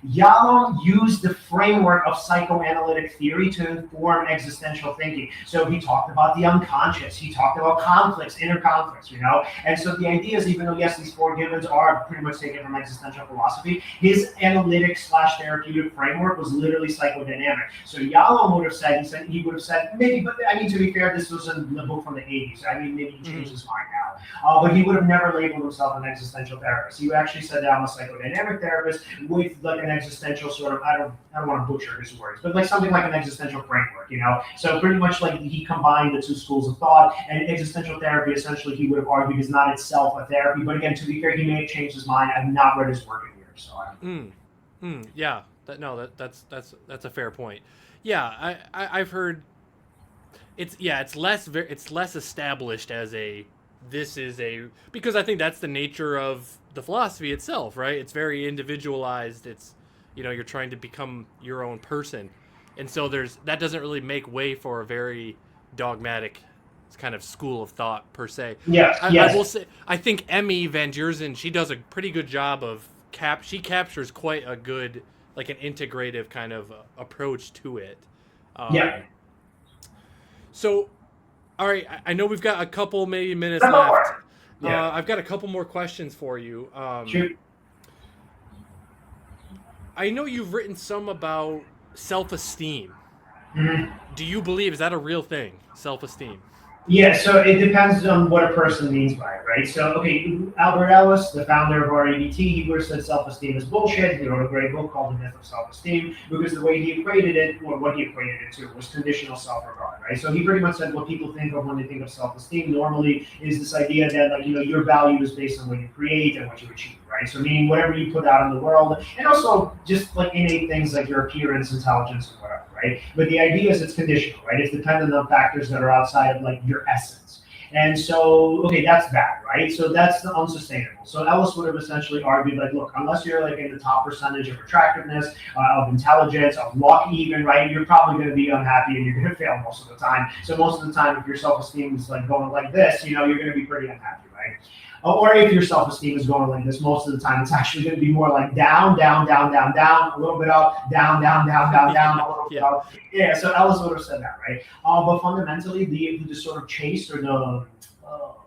Speaker 1: Yalom used the framework of psychoanalytic theory to inform existential thinking. So he talked about the unconscious, he talked about conflicts, inner conflicts, and so the idea is, even though yes, these four givens are pretty much taken from existential philosophy, his analytic / therapeutic framework was literally psychodynamic. So Yalom would have said, maybe, but I mean, to be fair, this was in the book from the 80s. I mean, maybe he changed his mind now. But he would have never labeled himself an existential therapist. He actually said that I'm a psychodynamic therapist with like an existential sort of, I don't want to butcher his words, but like something like an existential framework, So pretty much like he combined the two schools of thought, and existential therapy essentially he would have argued is not itself a therapy. But again, to be fair, he may have changed his mind. I've not read his work in years, so I don't.
Speaker 2: Yeah. That's a fair point. Yeah, I've heard it's less established as because I think that's the nature of the philosophy itself, right? It's very individualized. It's you're trying to become your own person, and so that doesn't really make way for a very dogmatic kind of school of thought per se.
Speaker 1: Yes.
Speaker 2: I will say I think Emmy Van Jersen, she does a pretty good job of she captures quite a good, like, an integrative kind of approach to it. So, all right, I know we've got a couple maybe minutes left. I've got a couple more questions for you.
Speaker 1: Shoot.
Speaker 2: I know you've written some about self-esteem.
Speaker 1: Mm-hmm.
Speaker 2: Do you believe, is that a real thing, self-esteem?
Speaker 1: Yeah, so it depends on what a person means by it, right? So, okay, Albert Ellis, the founder of REBT, he would have said self-esteem is bullshit. He wrote a great book called The Myth of Self-Esteem, because the way he equated it, or what he equated it to, was conditional self-regard, right? So he pretty much said what people think of when they think of self-esteem normally is this idea that, like, your value is based on what you create and what you achieve, right? So meaning whatever you put out in the world, and also just like innate things like your appearance, intelligence, and whatever, right? But the idea is it's conditional, right? It's dependent on factors that are outside of like your essence. And so, okay, that's bad, right? So that's the unsustainable. So Ellis would have essentially argued, like, look, unless you're like in the top percentage of attractiveness, of intelligence, of luck even, right, you're probably going to be unhappy and you're going to fail most of the time. So most of the time, if your self-esteem is like going like this, you're going to be pretty unhappy, right? Or if your self-esteem is going like this, most of the time it's actually going to be more like down, down, down, down, down, a little bit up, down, down, down, down, down, a little bit up. Yeah, so Ellis would have said that, right? But fundamentally, the sort of chase or the,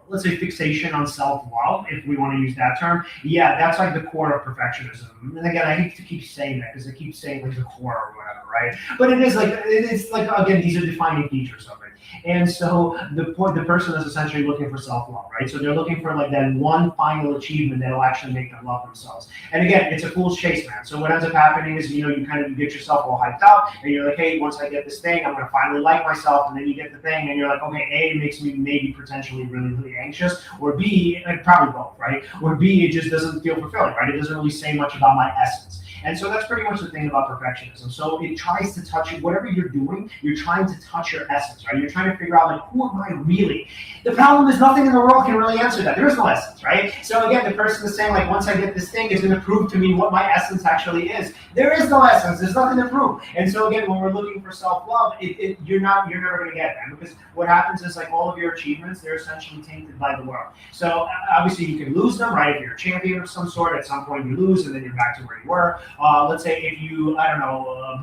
Speaker 1: let's say, fixation on self-love, if we want to use that term, yeah, that's like the core of perfectionism. And again, I hate to keep saying that because I keep saying like the core or whatever, right? But it's like, again, these are defining features of it. And so the person is essentially looking for self-love, right? So they're looking for like that one final achievement that'll actually make them love themselves. And again, it's a fool's chase, man. So what ends up happening is, you kind of get yourself all hyped up and you're like, hey, once I get this thing, I'm going to finally like myself. And then you get the thing and you're like, okay, A, it makes me maybe potentially really, really anxious, or B, like probably both, right? Or B, it just doesn't feel fulfilling, right? It doesn't really say much about my essence. And so that's pretty much the thing about perfectionism. So it tries to touch you, whatever you're doing, you're trying to touch your essence, right? You're trying to figure out, like, who am I really? The problem is nothing in the world can really answer that. There is no essence, right? So again, the person is saying, like, once I get this thing, it's going to prove to me what my essence actually is. There is no essence. There's nothing to prove. And so again, when we're looking for self-love, you're never going to get that, because what happens is, like, all of your achievements, they're essentially tainted by the world. So obviously you can lose them, right? If you're a champion of some sort, at some point you lose, and then you're back to where you were. Let's say if you,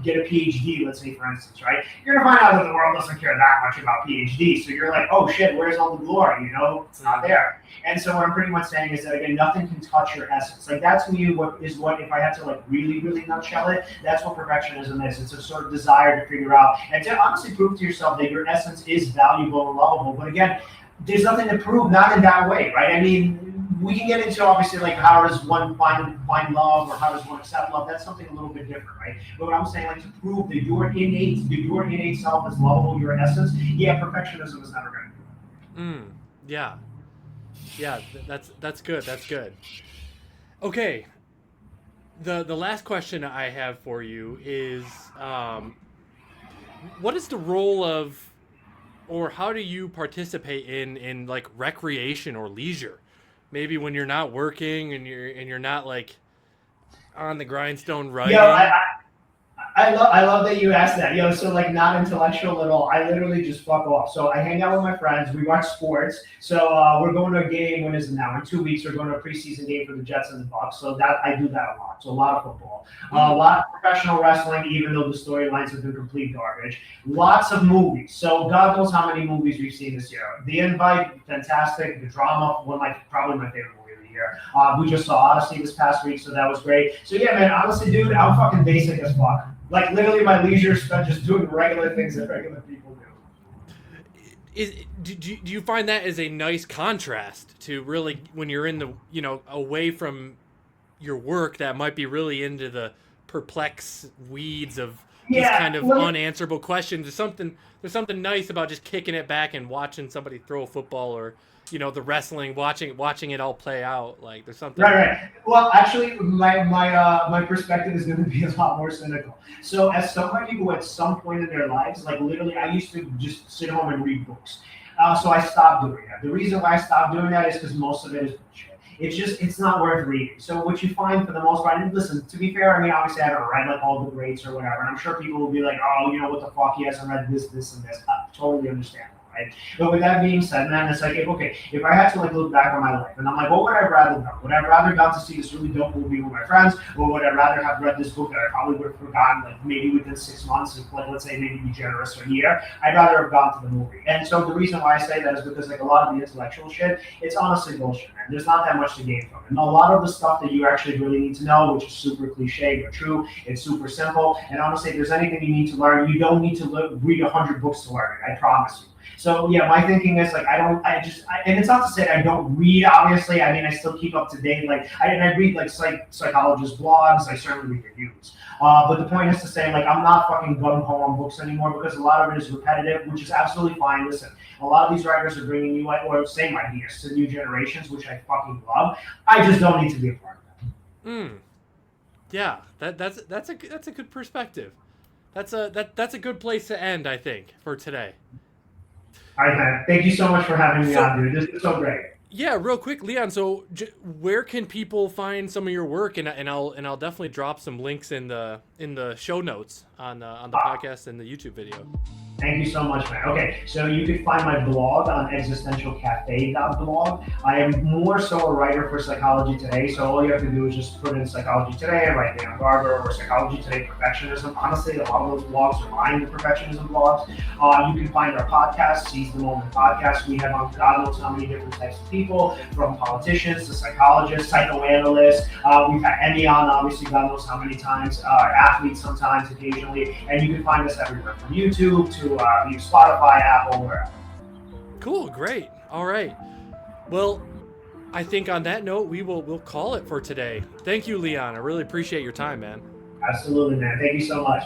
Speaker 1: get a PhD, let's say, for instance, right? You're going to find out that the world doesn't care that much about PhD. So you're like, oh shit, where's all the glory? It's not there. And so what I'm pretty much saying is that, again, nothing can touch your essence. Like, that's to me what if I had to, like, really, really nutshell it, that's what perfectionism is. It's a sort of desire to figure out and to honestly prove to yourself that your essence is valuable and lovable. But again, there's nothing to prove, not in that way, right? I mean, we can get into, obviously, like, how does one find love, or how does one accept love? That's something a little bit different, right? But what I'm saying, like, to prove that your innate self is lovable, your essence, yeah, perfectionism is never going to do it.
Speaker 2: Yeah, that's good. That's good. Okay, the last question I have for you is, what is the role of, or how do you participate in like recreation or leisure? Maybe when you're not working and you're not, like, on the grindstone writing.
Speaker 1: Yeah, I love that you asked that. So like not intellectual at all. I literally just fuck off. So I hang out with my friends. We watch sports. So we're going to a game. When is it now? In 2 weeks, we're going to a preseason game for the Jets and the Bucks. So that I do that a lot. So a lot of football, a lot of professional wrestling, even though the storylines have been complete garbage. Lots of movies. So God knows how many movies we've seen this year. The Invite, fantastic. The Drama, probably my favorite movie of the year. We just saw Odyssey this past week, so that was great. So yeah, man, honestly, dude, I'm fucking basic as fuck. Like literally, my leisure is spent just doing regular things that regular people do.
Speaker 2: Do you find that as a nice contrast to really when you're in the away from your work that might be really into the perplex weeds of these kind of unanswerable questions? There's something nice about just kicking it back and watching somebody throw a football or the wrestling, watching it all play out. Like there's something.
Speaker 1: Right. Well, actually, my perspective is going to be a lot more cynical. So, as somebody who at some point in their lives, like literally, I used to just sit home and read books. So I stopped doing that. The reason why I stopped doing that is because most of it is bullshit. It's not worth reading. So what you find for the most part, and listen, to be fair, I mean, obviously I haven't read like all the greats or whatever, and I'm sure people will be like, oh, what the fuck, he hasn't read this, and this. I totally understand. Right? But with that being said, man, it's like, if I had to like look back on my life and I'm like, what would I rather done? Would I rather gone to see this really dope movie with my friends, or would I rather have read this book that I probably would have forgotten like maybe within 6 months, and like let's say maybe be generous or a year? I'd rather have gone to the movie. And so the reason why I say that is because like a lot of the intellectual shit, it's honestly bullshit, man. There's not that much to gain from it. And a lot of the stuff that you actually really need to know, which is super cliche but true, it's super simple. And honestly, if there's anything you need to learn, you don't need to read 100 books to learn it. I promise you. So yeah, my thinking is like and it's not to say I don't read. Obviously, I mean I still keep up to date. Like I read like psychologist blogs. I certainly read reviews. But the point is to say like I'm not fucking gung ho on books anymore because a lot of it is repetitive, which is absolutely fine. Listen, a lot of these writers are bringing new or same ideas to new generations, which I fucking love. I just don't need to be a part of that.
Speaker 2: Yeah, that's a good perspective. That's a good place to end, I think, for today.
Speaker 1: All right, man. Thank you so much for having me on, dude. This is so great.
Speaker 2: Yeah, real quick, Leon. So, where can people find some of your work? And I'll definitely drop some links in the show notes on the podcast and the YouTube video.
Speaker 1: Thank you so much, man. Okay, so you can find my blog on existentialcafe.blog. I am more so a writer for Psychology Today, so all you have to do is just put in Psychology Today and write Leon Garber or Psychology Today Perfectionism. Honestly, a lot of those blogs are mine, the Perfectionism blogs. You can find our podcast, Seize the Moment podcast. We have on God knows how many different types of people, from politicians to psychologists, psychoanalysts. We've had Emmy on, obviously, God knows how many times, athletes sometimes, occasionally, and you can find us everywhere from YouTube to Spotify, Apple, wherever.
Speaker 2: Cool, great. All right. Well, I think on that note, we'll call it for today. Thank you, Leon. I really appreciate your time, man.
Speaker 1: Absolutely, man. Thank you so much.